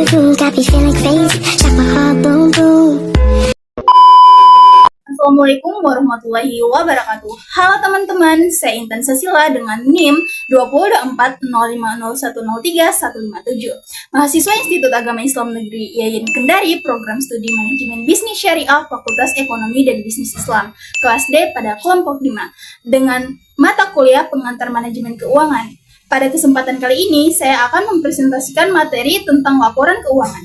beautiful, got me feeling crazy, shock my heart, boom boom. Assalamualaikum warahmatullahi wabarakatuh. Halo teman-teman, saya Intan Sasila dengan NIM 2024050103-157. Mahasiswa Institut Agama Islam Negeri IAIN Kendari, Program Studi Manajemen Bisnis Syariah Fakultas Ekonomi dan Bisnis Islam, kelas D pada kelompok 5, dengan mata kuliah Pengantar Manajemen Keuangan. Pada kesempatan kali ini, saya akan mempresentasikan materi tentang laporan keuangan.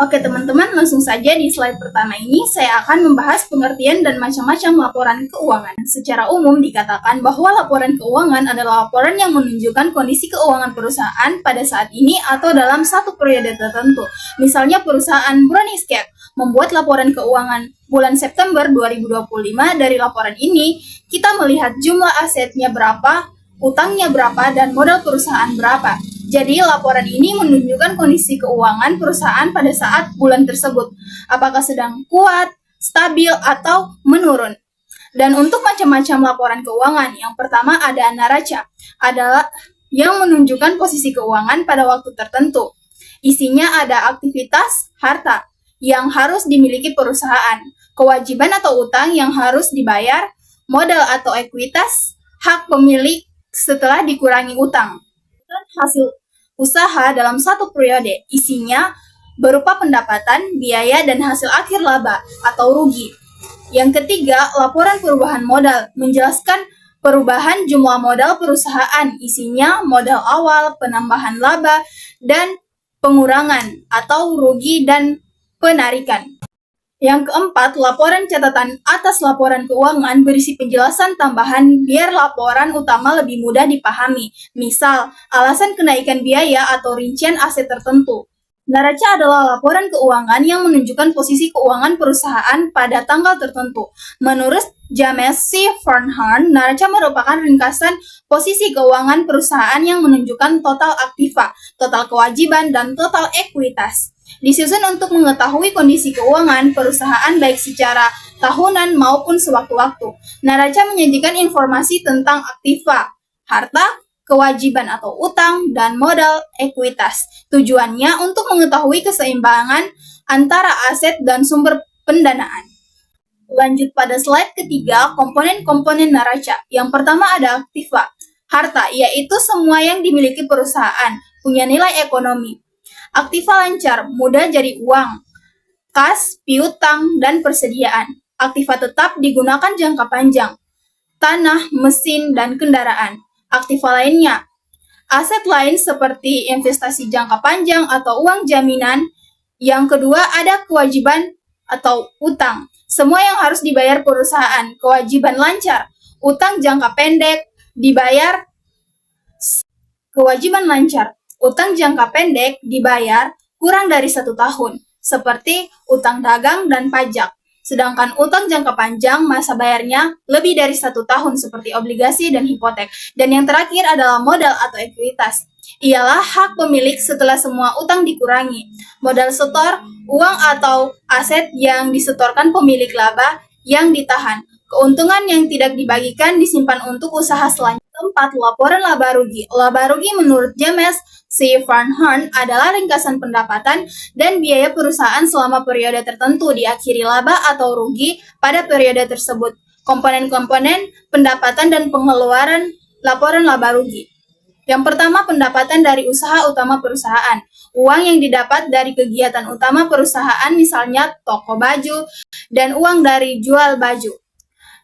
Oke teman-teman, langsung saja di slide pertama ini saya akan membahas pengertian dan macam-macam laporan keuangan. Secara umum dikatakan bahwa laporan keuangan adalah laporan yang menunjukkan kondisi keuangan perusahaan pada saat ini atau dalam satu periode tertentu. Misalnya perusahaan Brownies Cake membuat laporan keuangan bulan September 2025. Dari laporan ini kita melihat jumlah asetnya berapa, utangnya berapa, dan modal perusahaan berapa. Jadi, laporan ini menunjukkan kondisi keuangan perusahaan pada saat bulan tersebut, apakah sedang kuat, stabil, atau menurun. Dan untuk macam-macam laporan keuangan, yang pertama ada neraca, adalah yang menunjukkan posisi keuangan pada waktu tertentu. Isinya ada aktivitas, harta, yang harus dimiliki perusahaan, kewajiban atau utang yang harus dibayar, modal atau ekuitas, hak pemilik setelah dikurangi utang. Hasil usaha dalam satu periode, isinya berupa pendapatan, biaya, dan hasil akhir laba atau rugi. Yang ketiga, laporan perubahan modal, menjelaskan perubahan jumlah modal perusahaan, isinya modal awal, penambahan laba, dan pengurangan atau rugi dan penarikan. Yang keempat, laporan catatan atas laporan keuangan berisi penjelasan tambahan biar laporan utama lebih mudah dipahami. Misal, alasan kenaikan biaya atau rincian aset tertentu. Neraca adalah laporan keuangan yang menunjukkan posisi keuangan perusahaan pada tanggal tertentu. Menurut James C. Farnham, neraca merupakan ringkasan posisi keuangan perusahaan yang menunjukkan total aktiva, total kewajiban, dan total ekuitas. Disusun untuk mengetahui kondisi keuangan perusahaan baik secara tahunan maupun sewaktu-waktu. Neraca menyajikan informasi tentang aktiva, harta, kewajiban atau utang, dan modal ekuitas. Tujuannya untuk mengetahui keseimbangan antara aset dan sumber pendanaan. Lanjut pada slide ketiga, komponen-komponen neraca. Yang pertama ada aktiva, harta, yaitu semua yang dimiliki perusahaan, punya nilai ekonomi. Aktiva lancar, mudah jadi uang, kas, piutang, dan persediaan. Aktiva tetap digunakan jangka panjang, tanah, mesin, dan kendaraan. Aktiva lainnya, aset lain seperti investasi jangka panjang atau uang jaminan. Yang kedua ada kewajiban atau utang, semua yang harus dibayar perusahaan. Kewajiban lancar, utang jangka pendek, dibayar. Kewajiban lancar, utang jangka pendek dibayar kurang dari 1 tahun, seperti utang dagang dan pajak. Sedangkan utang jangka panjang masa bayarnya lebih dari 1 tahun, seperti obligasi dan hipotek. Dan yang terakhir adalah modal atau ekuitas. Ialah hak pemilik setelah semua utang dikurangi. Modal setor, uang atau aset yang disetorkan pemilik laba yang ditahan. Keuntungan yang tidak dibagikan disimpan untuk usaha selanjutnya. Keempat, laporan laba rugi. Laba rugi menurut James C. Farnham adalah ringkasan pendapatan dan biaya perusahaan selama periode tertentu, diakhiri laba atau rugi pada periode tersebut. Komponen-komponen pendapatan dan pengeluaran laporan laba rugi. Yang pertama, pendapatan dari usaha utama perusahaan. Uang yang didapat dari kegiatan utama perusahaan, misalnya toko baju, dan uang dari jual baju.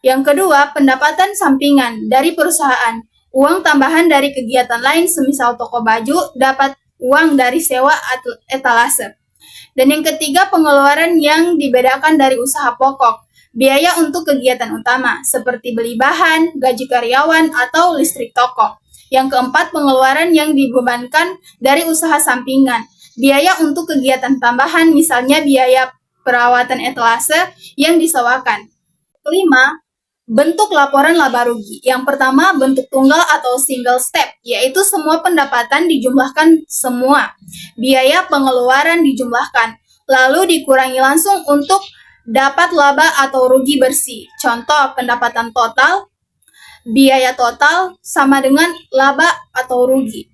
Yang kedua, pendapatan sampingan dari perusahaan. Uang tambahan dari kegiatan lain semisal toko baju, dapat uang dari sewa etalase. Dan yang ketiga, pengeluaran yang dibedakan dari usaha pokok. Biaya untuk kegiatan utama, seperti beli bahan, gaji karyawan, atau listrik toko. Yang keempat, pengeluaran yang dibebankan dari usaha sampingan. Biaya untuk kegiatan tambahan, misalnya biaya perawatan etalase yang disewakan. Kelima, bentuk laporan laba rugi. Yang pertama, bentuk tunggal atau single step, yaitu semua pendapatan dijumlahkan semua. Biaya pengeluaran dijumlahkan, lalu dikurangi langsung untuk dapat laba atau rugi bersih. Contoh, pendapatan total, biaya total sama dengan laba atau rugi.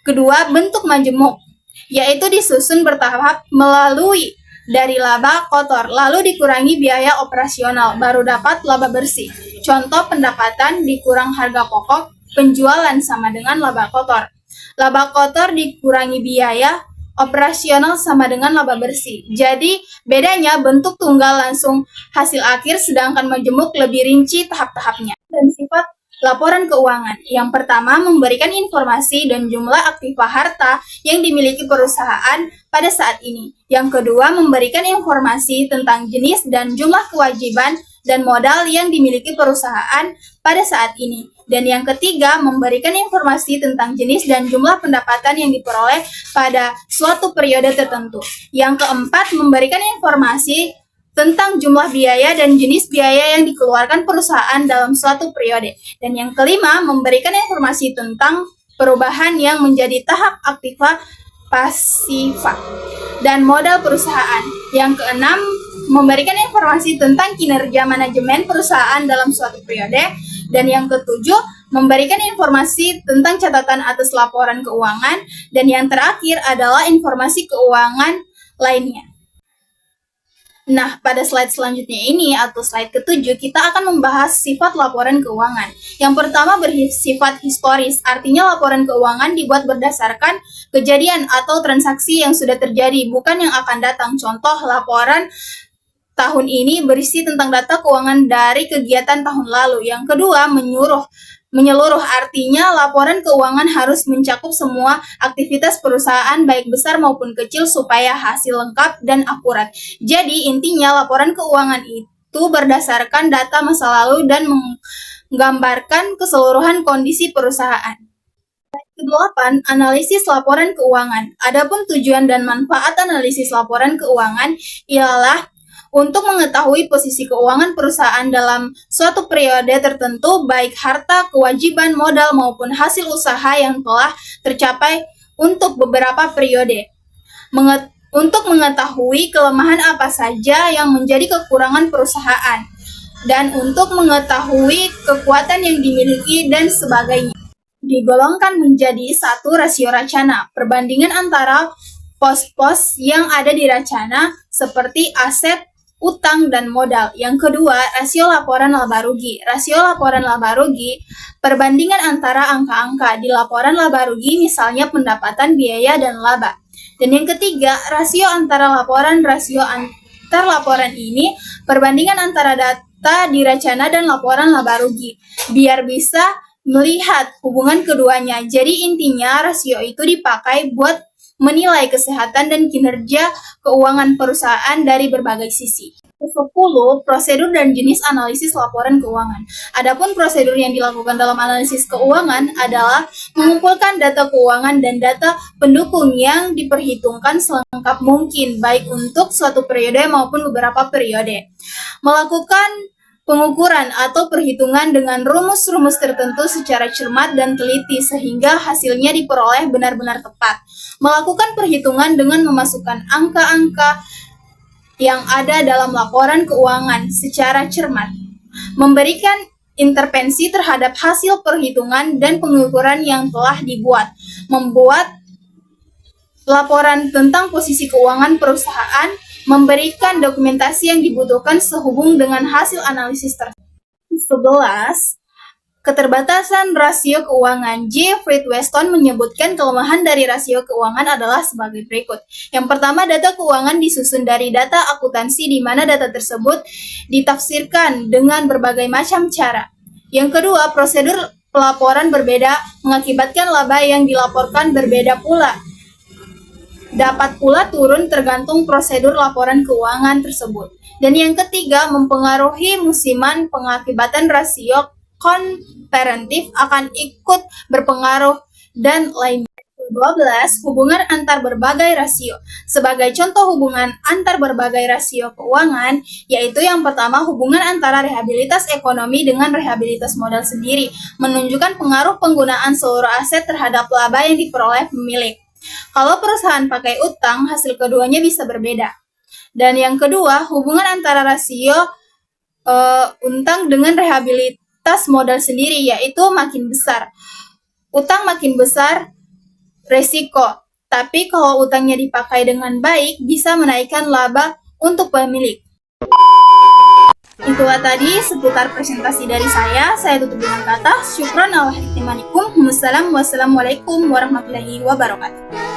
Kedua, bentuk majemuk, yaitu disusun bertahap melalui dari laba kotor, lalu dikurangi biaya operasional, baru dapat laba bersih. Contoh pendapatan dikurang harga pokok, penjualan sama dengan laba kotor. Laba kotor dikurangi biaya operasional sama dengan laba bersih. Jadi, bedanya bentuk tunggal langsung hasil akhir, sedangkan majemuk lebih rinci tahap-tahapnya. Dan sifat laporan keuangan. Yang pertama, memberikan informasi dan jumlah aktiva harta yang dimiliki perusahaan pada saat ini. Yang kedua, memberikan informasi tentang jenis dan jumlah kewajiban dan modal yang dimiliki perusahaan pada saat ini. Dan yang ketiga, memberikan informasi tentang jenis dan jumlah pendapatan yang diperoleh pada suatu periode tertentu. Yang keempat, memberikan informasi tentang jumlah biaya dan jenis biaya yang dikeluarkan perusahaan dalam suatu periode. Dan yang kelima, memberikan informasi tentang perubahan yang menjadi tahap aktiva pasifa dan modal perusahaan. Yang keenam, memberikan informasi tentang kinerja manajemen perusahaan dalam suatu periode. Dan yang ketujuh, memberikan informasi tentang catatan atas laporan keuangan. Dan yang terakhir adalah informasi keuangan lainnya. Nah, pada slide selanjutnya ini atau slide ketujuh, kita akan membahas sifat laporan keuangan. Yang pertama bersifat historis, artinya laporan keuangan dibuat berdasarkan kejadian atau transaksi yang sudah terjadi, bukan yang akan datang. Contoh, laporan tahun ini berisi tentang data keuangan dari kegiatan tahun lalu. Yang kedua, menyeluruh, artinya laporan keuangan harus mencakup semua aktivitas perusahaan baik besar maupun kecil supaya hasil lengkap dan akurat. Jadi intinya laporan keuangan itu berdasarkan data masa lalu dan menggambarkan keseluruhan kondisi perusahaan. Kedelapan, analisis laporan keuangan. Adapun tujuan dan manfaat analisis laporan keuangan ialah untuk mengetahui posisi keuangan perusahaan dalam suatu periode tertentu, baik harta, kewajiban, modal, maupun hasil usaha yang telah tercapai untuk beberapa periode. Untuk mengetahui kelemahan apa saja yang menjadi kekurangan perusahaan, dan untuk mengetahui kekuatan yang dimiliki dan sebagainya. Digolongkan menjadi satu rasio racana, perbandingan antara pos-pos yang ada di racana seperti aset, utang, dan modal. Yang kedua, rasio laporan laba rugi. Rasio laporan laba rugi, perbandingan antara angka-angka di laporan laba rugi, misalnya pendapatan, biaya, dan laba. Dan yang ketiga, rasio antar laporan ini, perbandingan antara data di racana dan laporan laba rugi, biar bisa melihat hubungan keduanya. Jadi intinya rasio itu dipakai buat menilai kesehatan dan kinerja keuangan perusahaan dari berbagai sisi. 10. Prosedur dan jenis analisis laporan keuangan. Adapun prosedur yang dilakukan dalam analisis keuangan adalah mengumpulkan data keuangan dan data pendukung yang diperhitungkan selengkap mungkin, baik untuk suatu periode maupun beberapa periode. Melakukan pengukuran atau perhitungan dengan rumus-rumus tertentu secara cermat dan teliti sehingga hasilnya diperoleh benar-benar tepat. Melakukan perhitungan dengan memasukkan angka-angka yang ada dalam laporan keuangan secara cermat. Memberikan intervensi terhadap hasil perhitungan dan pengukuran yang telah dibuat. Membuat laporan tentang posisi keuangan perusahaan, memberikan dokumentasi yang dibutuhkan sehubung dengan hasil analisis tersebut. 11. Keterbatasan rasio keuangan. J. Fred Weston menyebutkan kelemahan dari rasio keuangan adalah sebagai berikut. Yang pertama, data keuangan disusun dari data akuntansi di mana data tersebut ditafsirkan dengan berbagai macam cara. Yang kedua, prosedur pelaporan berbeda mengakibatkan laba yang dilaporkan berbeda pula. Dapat pula turun tergantung prosedur laporan keuangan tersebut. Dan yang ketiga, mempengaruhi musiman, pengakibatan rasio komparatif akan ikut berpengaruh dan lainnya. 12. Hubungan antar berbagai rasio. Sebagai contoh hubungan antar berbagai rasio keuangan, yaitu yang pertama hubungan antara rehabilitas ekonomi dengan rehabilitas modal sendiri, menunjukkan pengaruh penggunaan seluruh aset terhadap laba yang diperoleh pemilik. Kalau perusahaan pakai utang, hasil keduanya bisa berbeda. Dan yang kedua, hubungan antara rasio utang dengan rehabilitas modal sendiri, yaitu makin besar utang makin besar resiko Tapi kalau utangnya dipakai dengan baik, bisa menaikkan laba untuk pemilik. Itulah tadi seputar presentasi dari saya. Saya tutup dengan kata syukran ala ihtimalikum. Wassalamualaikum warahmatullahi wabarakatuh.